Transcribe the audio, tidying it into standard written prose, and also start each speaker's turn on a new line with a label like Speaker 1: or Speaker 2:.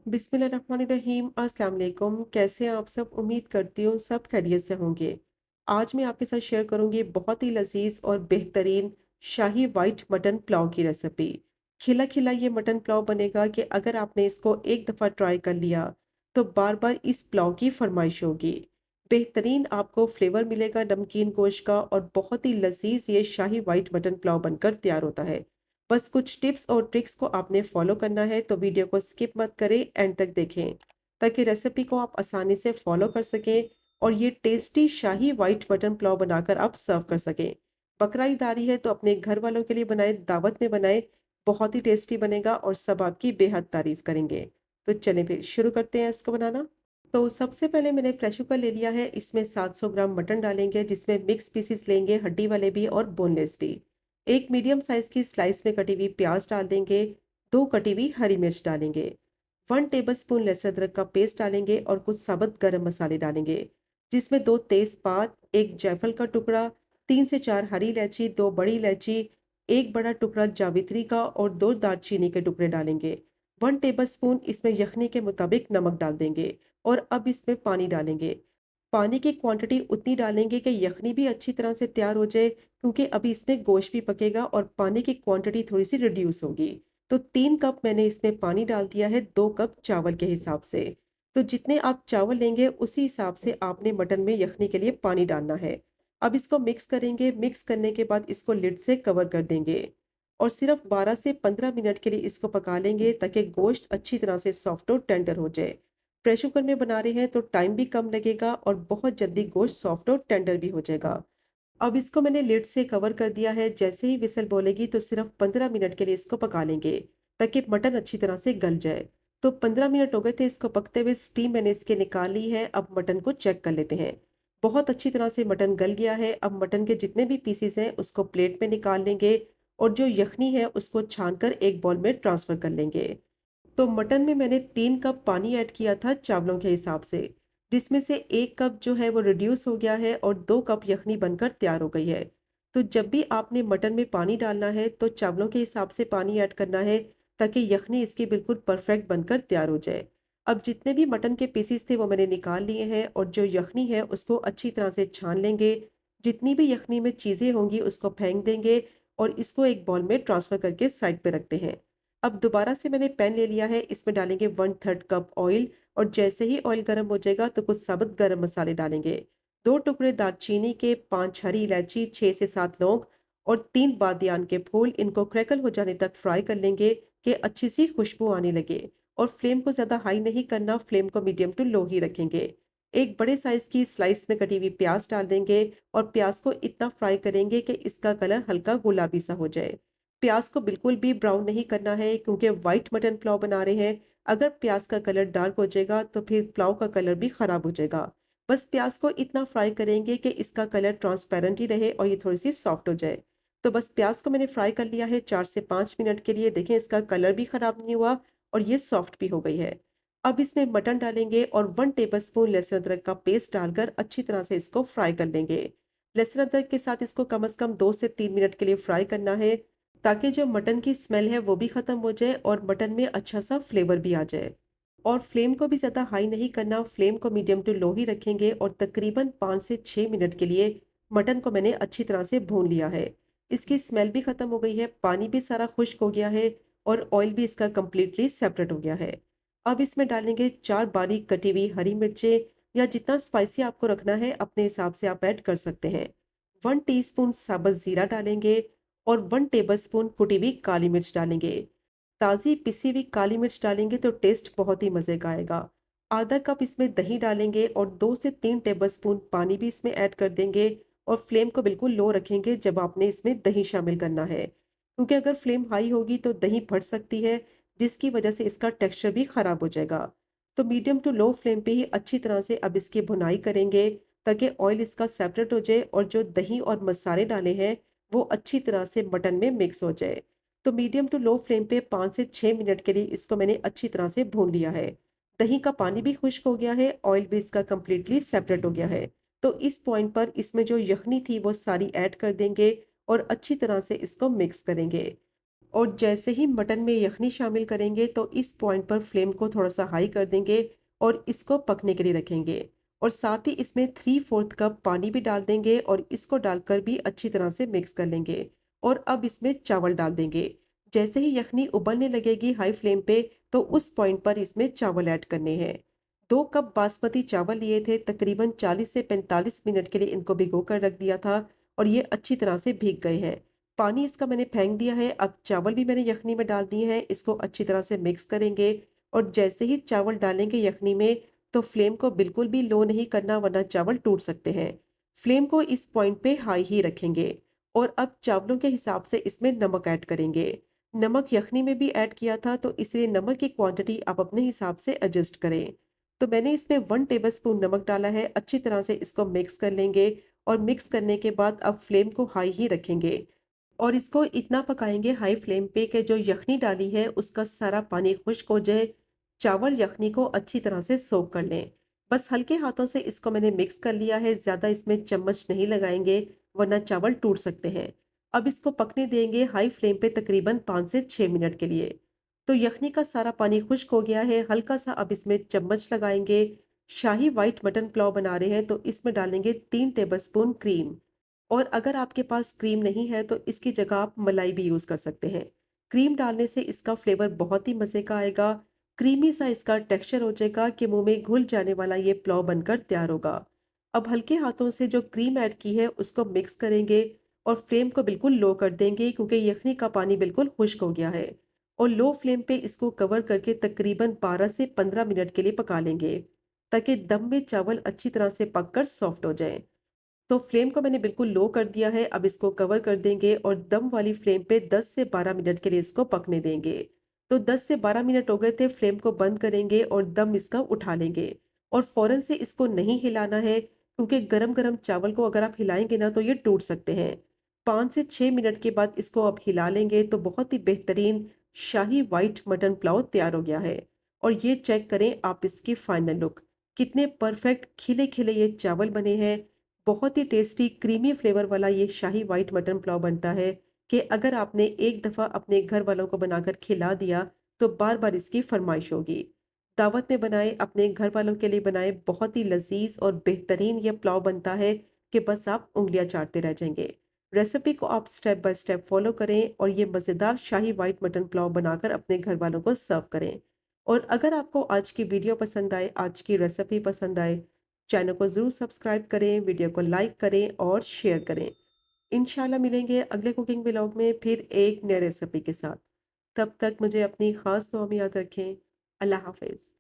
Speaker 1: बिस्मिल्लाहिर्रहमानिर्रहीम। अस्सलाम वालेकुम। कैसे हैं आप सब? उम्मीद करती हूँ सब खैरियत से होंगे। आज मैं आपके साथ शेयर करूँगी बहुत ही लज़ीज़ और बेहतरीन शाही वाइट मटन पुलाव की रेसिपी। खिला-खिला ये मटन पुलाव बनेगा कि अगर आपने इसको एक दफ़ा ट्राई कर लिया, तो बार-बार इस पुलाव की फ़रमाइश होगी। बेहतरीन आपको फ्लेवर मिलेगा नमकीन गोश्त का और बहुत ही लज़ीज़ ये शाही वाइट मटन पुलाव बनकर तैयार होता है। बस कुछ टिप्स और ट्रिक्स को आपने फॉलो करना है, तो वीडियो को स्किप मत करें, एंड तक देखें ताकि रेसिपी को आप आसानी से फॉलो कर सकें और ये टेस्टी शाही वाइट मटन पुलाव बनाकर आप सर्व कर सकें। बकरा ईद आ रही है तो अपने घर वालों के लिए बनाएं, दावत में बनाएं। बहुत ही टेस्टी बनेगा और सब आपकी बेहद तारीफ करेंगे। तो चलें फिर शुरू करते हैं इसको बनाना। तो सबसे पहले मैंने प्रेशर कुकर ले लिया है। इसमें 700 ग्राम मटन डालेंगे, जिसमें मिक्स पीसेस लेंगे, हड्डी वाले भी और बोनलेस भी। एक मीडियम साइज की स्लाइस में कटी हुई प्याज डाल देंगे। 2 कटी हुई हरी मिर्च डालेंगे। 1 टेबलस्पून लहसुन अदरक का पेस्ट डालेंगे और कुछ साबुत गरम मसाले डालेंगे, जिसमें 2 तेजपात, 1 जायफल का टुकड़ा, 3 से 4 हरी इलायची, 2 बड़ी इलायची, 1 बड़ा टुकड़ा जावित्री का और 2 दालचीनी के टुकड़े डालेंगे। 1 टेबलस्पून इसमें यखनी के मुताबिक नमक डाल देंगे और अब इसमें पानी डालेंगे। पानी की क्वांटिटी उतनी डालेंगे कि यखनी भी अच्छी तरह से तैयार हो जाए, क्योंकि अभी इसमें गोश्त भी पकेगा और पानी की क्वांटिटी थोड़ी-सी रिड्यूस होगी। तो 3 कप मैंने इसमें पानी डाल दिया है, 2 कप चावल के हिसाब से। तो जितने आप चावल लेंगे उसी हिसाब से आपने मटन में यखनी के लिए पानी डालना है। अब इसको मिक्स करेंगे, मिक्स करने के बाद इसको लिड से कवर कर देंगे और सिर्फ 12 से 15 मिनट के लिए इसको पका लेंगे, ताकि गोश्त अच्छी तरह से सॉफ्ट और टेंडर हो जाए। प्रेशर कुकर में बना रहे हैं तो टाइम भी कम लगेगा और बहुत जल्दी गोश्त सॉफ्ट और टेंडर भी हो जाएगा। अब इसको मैंने लिड से कवर कर दिया है। जैसे ही विसल बोलेगी तो सिर्फ 15 मिनट के लिए इसको पका लेंगे, ताकि मटन अच्छी तरह से गल जाए। तो 15 मिनट हो गए थे इसको पकते हुए, स्टीम मैंने इसके निकाल ली है। अब मटन को चेक कर लेते हैं। बहुत अच्छी तरह से मटन गल गया है। अब मटन के जितने भी पीसेस हैं उसको प्लेट में निकाल लेंगे और जो यखनी है उसको छानकर एक बाउल में ट्रांसफर कर लेंगे। तो मटन में मैंने 3 कप पानी ऐड किया था चावलों के हिसाब से, जिसमें से 1 कप जो है वो रिड्यूस हो गया है और 2 कप यखनी बनकर तैयार हो गई है। तो जब भी आपने मटन में पानी डालना है तो चावलों के हिसाब से पानी ऐड करना है, ताकि यखनी इसकी बिल्कुल परफेक्ट बनकर तैयार हो जाए। अब जितने भी मटन के पीसेस थे वो मैंने निकाल लिए हैं और जो यखनी है उसको अच्छी तरह से छान लेंगे। जितनी भी यखनी में चीज़ें होंगी उसको फेंक देंगे और इसको एक बाउल में ट्रांसफ़र करके साइड पे रखते हैं। अब दोबारा से मैंने पैन ले लिया है, इसमें डालेंगे 1/3 कप ऑयल और जैसे ही ऑयल गर्म हो जाएगा तो कुछ साबुत गरम मसाले डालेंगे। 2 टुकड़े दालचीनी के, 5 हरी इलायची, 6 से 7 लौंग और 3 बादियान के फूल। इनको क्रैकल हो जाने तक फ्राई कर लेंगे कि अच्छी सी खुशबू आने लगे। और फ्लेम को ज़्यादा हाई नहीं करना, फ्लेम को मीडियम टू लो ही रखेंगे। एक बड़े साइज़ की स्लाइस में कटी हुई प्याज डाल देंगे और प्याज को इतना फ्राई करेंगे कि इसका कलर हल्का गुलाबी सा हो जाए। प्याज को बिल्कुल भी ब्राउन नहीं करना है, क्योंकि व्हाइट मटन पुलाव बना रहे हैं। अगर प्याज का कलर डार्क हो जाएगा तो फिर पुलाव का कलर भी खराब हो जाएगा। बस प्याज को इतना फ्राई करेंगे कि इसका कलर ट्रांसपेरेंट ही रहे और ये थोड़ी सी सॉफ्ट हो जाए। तो बस प्याज को मैंने फ्राई कर लिया है 4 से 5 मिनट के लिए। देखें इसका कलर भी खराब नहीं हुआ और ये सॉफ्ट भी हो गई है। अब इसमें मटन डालेंगे और 1 टेबलस्पून लहसुन अदरक का पेस्ट डालकर अच्छी तरह से इसको फ्राई कर लेंगे। लहसुन अदरक के साथ इसको कम से कम 2 से 3 मिनट के लिए फ्राई करना है, ताकि जो मटन की स्मेल है वो भी ख़त्म हो जाए और मटन में अच्छा सा फ्लेवर भी आ जाए। और फ्लेम को भी ज़्यादा हाई नहीं करना, फ्लेम को मीडियम टू लो ही रखेंगे और तकरीबन 5 से 6 मिनट के लिए मटन को मैंने अच्छी तरह से भून लिया है। इसकी स्मेल भी ख़त्म हो गई है, पानी भी सारा खुश्क हो गया है और ऑयल भी इसका कंप्लीटली सेपरेट हो गया है। अब इसमें डालेंगे 4 बारीक कटी हुई हरी मिर्चें, या जितना स्पाइसी आपको रखना है अपने हिसाब से आप ऐड कर सकते हैं। 1 टीस्पून साबुत ज़ीरा डालेंगे और 1 टेबलस्पून कुटी हुई काली मिर्च डालेंगे। ताज़ी पिसी हुई काली मिर्च डालेंगे तो टेस्ट बहुत ही मज़े का आएगा। आधा कप इसमें दही डालेंगे और 2 से 3 टेबलस्पून पानी भी इसमें ऐड कर देंगे और फ्लेम को बिल्कुल लो रखेंगे जब आपने इसमें दही शामिल करना है, क्योंकि अगर फ्लेम हाई होगी तो दही फट सकती है, जिसकी वजह से इसका टेक्सचर भी ख़राब हो जाएगा। तो मीडियम टू लो फ्लेम पे ही अच्छी तरह से अब इसकी भुनाई करेंगे, ताकि ऑयल इसका सेपरेट हो जाए और जो दही और मसाले डाले हैं वो अच्छी तरह से मटन में मिक्स हो जाए। तो मीडियम टू लो फ्लेम पे 5 से 6 मिनट के लिए इसको मैंने अच्छी तरह से भून लिया है। दही का पानी भी खुश्क हो गया है, ऑयल भी इसका कंप्लीटली सेपरेट हो गया है। तो इस पॉइंट पर इसमें जो यखनी थी वो सारी ऐड कर देंगे और अच्छी तरह से इसको मिक्स करेंगे। और जैसे ही मटन में यखनी शामिल करेंगे तो इस पॉइंट पर फ्लेम को थोड़ा-सा हाई कर देंगे और इसको पकने के लिए रखेंगे। और साथ ही इसमें 3/4 कप पानी भी डाल देंगे और इसको डालकर भी अच्छी तरह से मिक्स कर लेंगे। और अब इसमें चावल डाल देंगे। जैसे ही यखनी उबलने लगेगी हाई फ्लेम पे, तो उस पॉइंट पर इसमें चावल ऐड करने हैं। 2 कप बासमती चावल लिए थे, तकरीबन 40 से 45 मिनट के लिए इनको भिगो कर रख दिया था और ये अच्छी तरह से भीग गए हैं। पानी इसका मैंने फेंक दिया है। अब चावल भी मैंने यखनी में डाल दिए हैं। इसको अच्छी तरह से मिक्स करेंगे और जैसे ही चावल डालेंगे यखनी में, तो फ्लेम को बिल्कुल भी लो नहीं करना, वरना चावल टूट सकते हैं। फ्लेम को इस पॉइंट पे हाई ही रखेंगे और अब चावलों के हिसाब से इसमें नमक ऐड करेंगे। नमक यखनी में भी ऐड किया था, तो इसलिए नमक की क्वांटिटी आप अपने हिसाब से एडजस्ट करें। तो मैंने इसमें 1 टेबलस्पून नमक डाला है। अच्छी तरह से इसको मिक्स कर लेंगे और मिक्स करने के बाद अब फ्लेम को हाई ही रखेंगे और इसको इतना पकाएंगे हाई फ्लेम पे कि जो यखनी डाली है उसका सारा पानी खुश्क हो जाए। चावल यखनी को अच्छी तरह से सोक कर लें। बस हल्के हाथों से इसको मैंने मिक्स कर लिया है, ज़्यादा इसमें चम्मच नहीं लगाएंगे, वरना चावल टूट सकते हैं। अब इसको पकने देंगे हाई फ्लेम पे तकरीबन 5 से 6 मिनट के लिए। तो यखनी का सारा पानी खुश्क हो गया है, हल्का सा अब इसमें चम्मच लगाएंगे। शाही वाइट मटन पुलाव बना रहे हैं तो इसमें डालेंगे 3 टेबलस्पून क्रीम। और अगर आपके पास क्रीम नहीं है तो इसकी जगह आप मलाई भी यूज़ कर सकते हैं। क्रीम डालने से इसका फ्लेवर बहुत ही मज़े का आएगा। क्रीमी सा इसका टेक्सचर हो जाएगा कि मुंह में घुल जाने वाला ये पुलाव बनकर तैयार होगा। अब हल्के हाथों से जो क्रीम ऐड की है उसको मिक्स करेंगे और फ्लेम को बिल्कुल लो कर देंगे क्योंकि यखनी का पानी बिल्कुल खुश्क हो गया है। और लो फ्लेम पे इसको कवर करके तकरीबन 12 से 15 मिनट के लिए पका लेंगे, ताकि दम में चावल अच्छी तरह से पककर सॉफ्ट हो जाए। तो फ्लेम को मैंने बिल्कुल लो कर दिया है। अब इसको कवर कर देंगे और दम वाली फ्लेम पे 10 से 12 मिनट के लिए इसको पकने देंगे। तो 10 से 12 मिनट हो गए थे, फ्लेम को बंद करेंगे और दम इसका उठा लेंगे। और फ़ौरन से इसको नहीं हिलाना है क्योंकि गरम-गरम चावल को अगर आप हिलाएँगे ना तो ये टूट सकते हैं। 5 से 6 मिनट के बाद इसको आप हिला लेंगे तो बहुत ही बेहतरीन शाही व्हाइट मटन पुलाव तैयार हो गया है। और ये चेक करें आप इसकी फाइनल लुक। कितने परफेक्ट खिले-खिले ये चावल बने हैं। बहुत ही टेस्टी क्रीमी फ्लेवर वाला ये शाही वाइट मटन पुलाव बनता है कि अगर आपने एक दफ़ा अपने घर वालों को बनाकर खिला दिया तो बार बार इसकी फरमाइश होगी। दावत में बनाए, अपने घर वालों के लिए बनाए, बहुत ही लजीज और बेहतरीन ये पुलाव बनता है कि बस आप उंगलियां चाटते रह जाएंगे। रेसिपी को आप स्टेप बाय स्टेप फॉलो करें और ये मज़ेदार शाही वाइट मटन पुलाव बनाकर अपने घर वालों को सर्व करें। और अगर आपको आज की वीडियो पसंद आए, आज की रेसिपी पसंद आए, चैनल को ज़रूर सब्सक्राइब करें, वीडियो को लाइक करें और शेयर करें। इंशाल्लाह मिलेंगे अगले कुकिंग व्लॉग में फिर एक नए रेसिपी के साथ। तब तक मुझे अपनी ख़ास दुआ में याद रखें। अल्लाह हाफ़िज़।